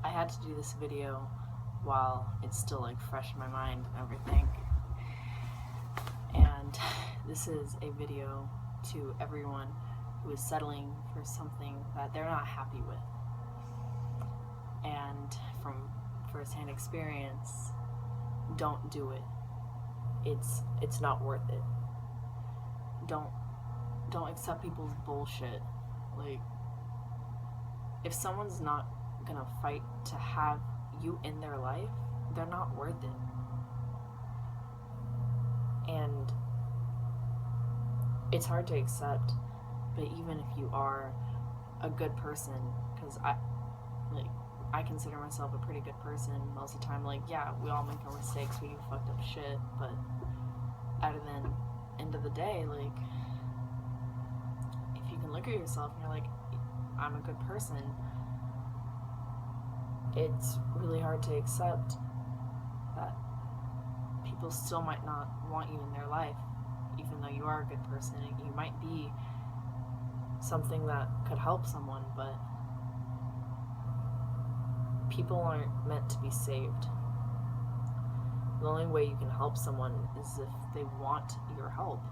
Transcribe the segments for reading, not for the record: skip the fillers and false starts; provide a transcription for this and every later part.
I had to do this video while it's still like fresh in my mind and everything. And this is a video to everyone who is settling for something that they're not happy with. And from firsthand experience, don't do it. It's not worth it. Don't accept people's bullshit. Like, if someone's not gonna fight to have you in their life, they're not worth it. And it's hard to accept, but even if you are a good person, because I consider myself a pretty good person most of the time. Like, yeah, we all make our mistakes, we do fucked up shit, but at the end of the day, like, if you can look at yourself and you're like, I'm a good person, it's really hard to accept that people still might not want you in their life, even though you are a good person. You might be something that could help someone, but people aren't meant to be saved. The only way you can help someone is if they want your help.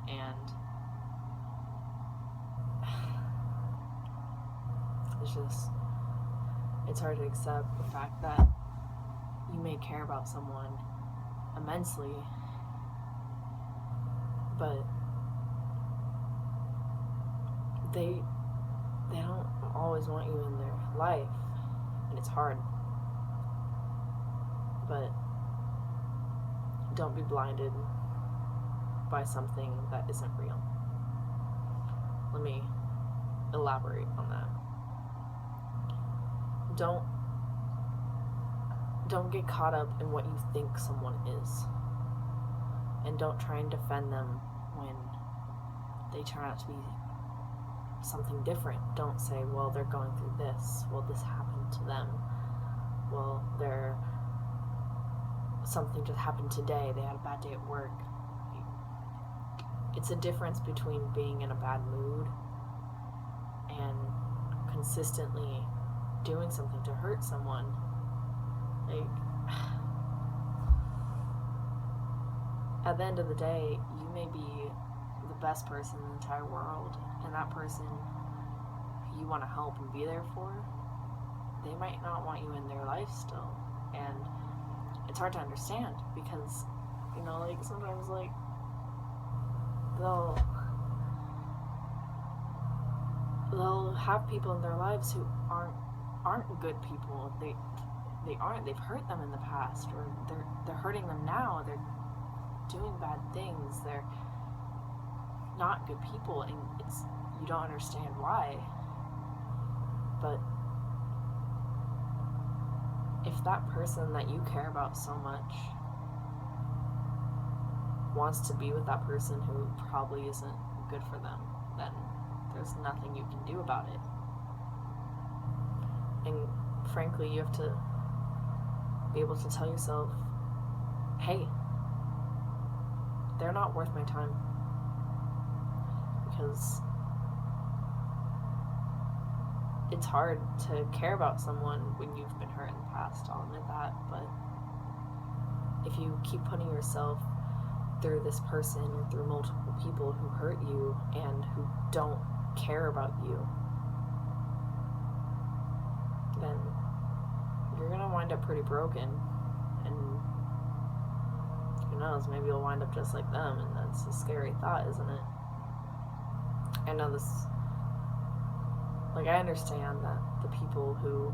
And it's hard to accept the fact that you may care about someone immensely, but they don't always want you in their life, and it's hard. But don't be blinded by something that isn't real. Let me elaborate on that. Don't get caught up in what you think someone is, and don't try and defend them when they turn out to be something different. Don't say, well, they're going through this, well, this happened to them, well, something just happened today, they had a bad day at work. It's a difference between being in a bad mood and consistently doing something to hurt someone. Like, at the end of the day, you may be the best person in the entire world, and that person who you want to help and be there for, they might not want you in their life still. And it's hard to understand because, like, sometimes, like, they'll have people in their lives who aren't good people. They aren't. They've hurt them in the past, or they're hurting them now. They're doing bad things. They're not good people, and you don't understand why. But if that person that you care about so much wants to be with that person who probably isn't good for them, then there's nothing you can do about it. And frankly, you have to be able to tell yourself, hey, they're not worth my time. Because it's hard to care about someone when you've been hurt in the past, I'll admit that. But if you keep putting yourself through this person or through multiple people who hurt you and who don't care about you, then you're gonna wind up pretty broken, and who knows, maybe you'll wind up just like them, and that's a scary thought, isn't it? I know this, like, I understand that the people who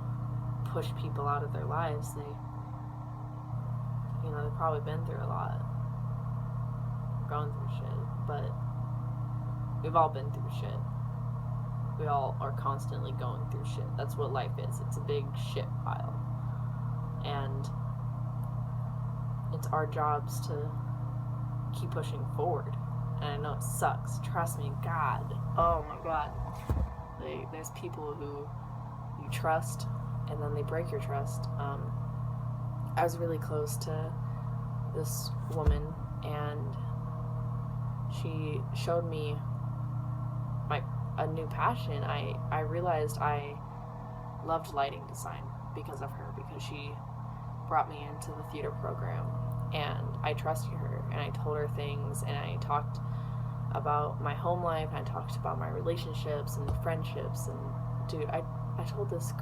push people out of their lives, they've probably been through a lot, going through shit, but we've all been through shit. We all are constantly going through shit. That's what life is. It's a big shit pile. And it's our jobs to keep pushing forward. And I know it sucks. Trust me, God. Oh my God. There's people who you trust, and then they break your trust. I was really close to this woman, and she showed me a new passion. I realized I loved lighting design, because of her, because she brought me into the theater program, and I trusted her, and I told her things, and I talked about my home life, and I talked about my relationships and friendships, and dude, I told this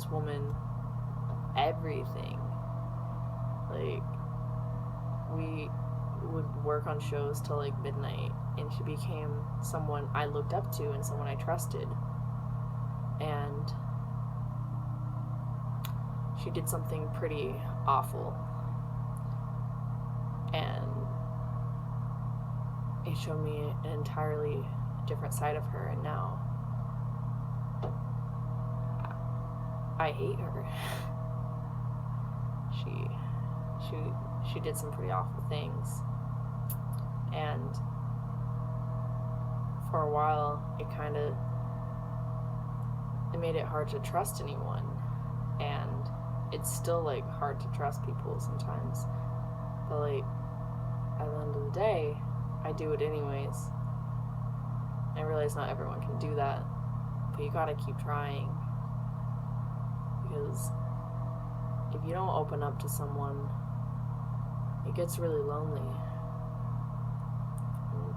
woman everything. Like, we would work on shows till like midnight, and she became someone I looked up to and someone I trusted. And she did something pretty awful, and it showed me an entirely different side of her, and now I hate her. She did some pretty awful things, and for a while it made it hard to trust anyone, and it's still like hard to trust people sometimes, but like at the end of the day I do it anyways. I realize not everyone can do that, but you gotta keep trying, because if you don't open up to someone, it gets really lonely. And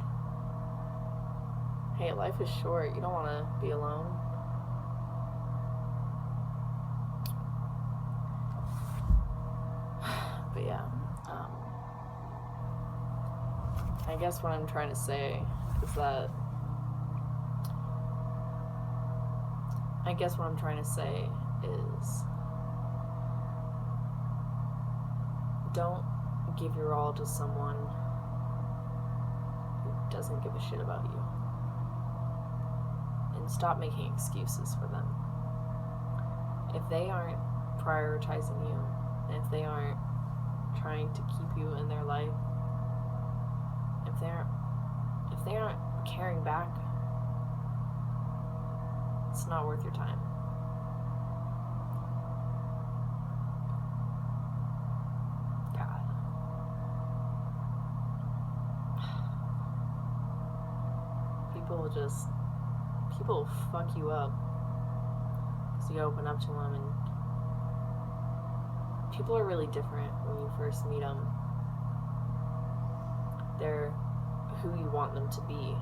hey, life is short. You don't want to be alone. But yeah, I guess what I'm trying to say is that don't give your all to someone who doesn't give a shit about you, and stop making excuses for them. If they aren't prioritizing you, and if they aren't trying to keep you in their life, if they aren't caring back, it's not worth your time. People will fuck you up because you open up to them, and people are really different when you first meet them. They're who you want them to be,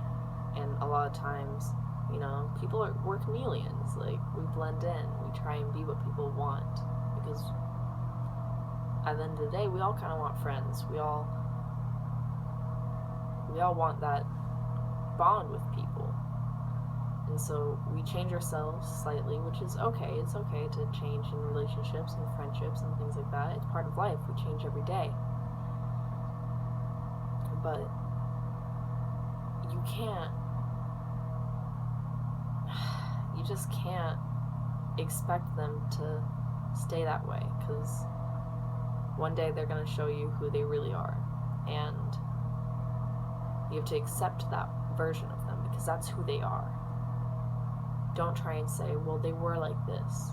and a lot of times, we're chameleons. Like, we blend in, we try and be what people want, because at the end of the day, we all kind of want friends. We all want that bond with people. And so we change ourselves slightly, which is okay. It's okay to change in relationships and friendships and things like that. It's part of life. We change every day. But you just can't expect them to stay that way, because one day they're going to show you who they really are. And you have to accept that version of them, because that's who they are. Don't try and say, well, they were like this.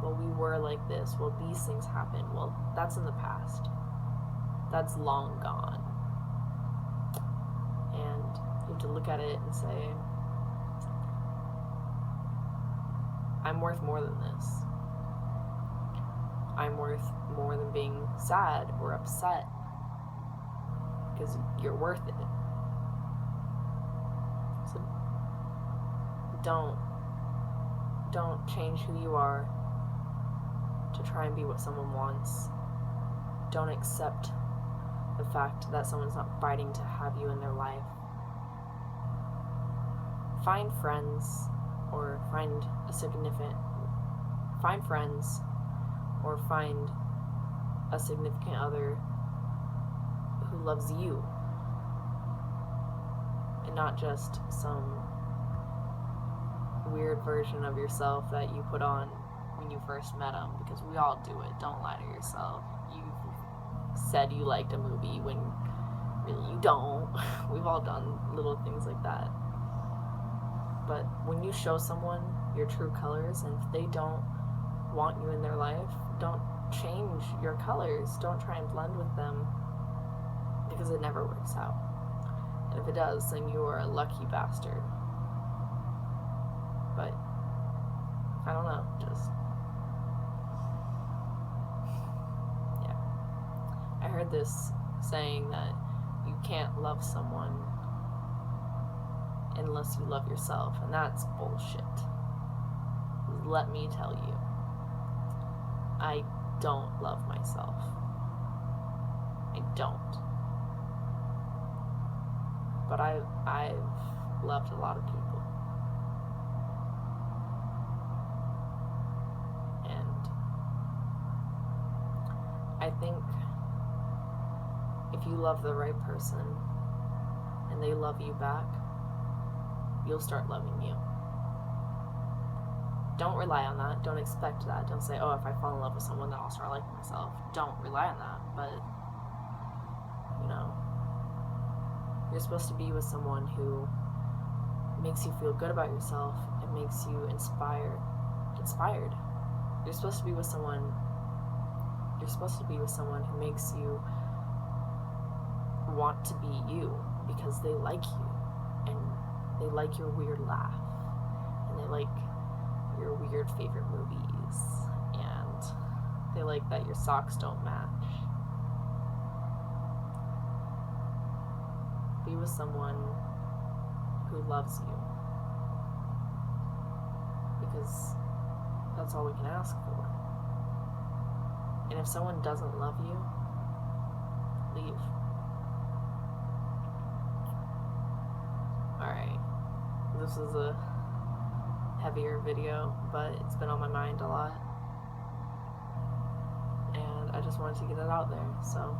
Well, we were like this. Well, these things happened. Well, that's in the past. That's long gone. And you have to look at it and say, I'm worth more than this. I'm worth more than being sad or upset, because you're worth it. So don't change who you are to try and be what someone wants. Don't accept the fact that someone's not fighting to have you in their life. Find friends, or find a significant other who loves you, and not just some weird version of yourself that you put on when you first met them, because we all do it. Don't lie to yourself. You said you liked a movie when really you don't. We've all done little things like that. But when you show someone your true colors, and if they don't want you in their life, don't change your colors. Don't try and blend with them, because it never works out. And if it does, then you are a lucky bastard. But I don't know, just heard this saying that you can't love someone unless you love yourself, and that's bullshit. Let me tell you, I don't love myself. I don't. But I've loved a lot of people. And I think if you love the right person and they love you back, you'll start loving you. Don't rely on that. Don't expect that. Don't say, oh, if I fall in love with someone, then I'll start liking myself. Don't rely on that. But, you know, you're supposed to be with someone who makes you feel good about yourself and makes you inspired. You're supposed to be with someone who makes you want to be you because they like you and they like your weird laugh and they like your weird favorite movies and they like that your socks don't match. Be with someone who loves you because that's all we can ask for. And if someone doesn't love you, leave. Alright, this is a heavier video, but it's been on my mind a lot. And I just wanted to get it out there, so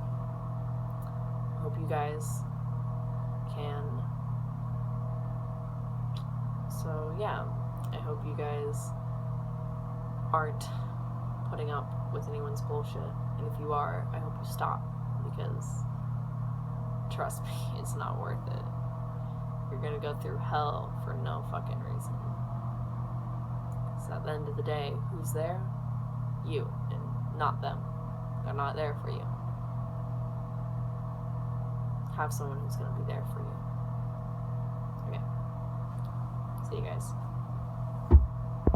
I hope you guys can. So yeah, I hope you guys aren't putting up with anyone's bullshit. And if you are, I hope you stop, because trust me, it's not worth it. You're gonna go through hell for no fucking reason. So at the end of the day, who's there? You, and not them. They're not there for you. Have someone who's gonna be there for you. Okay. See you guys.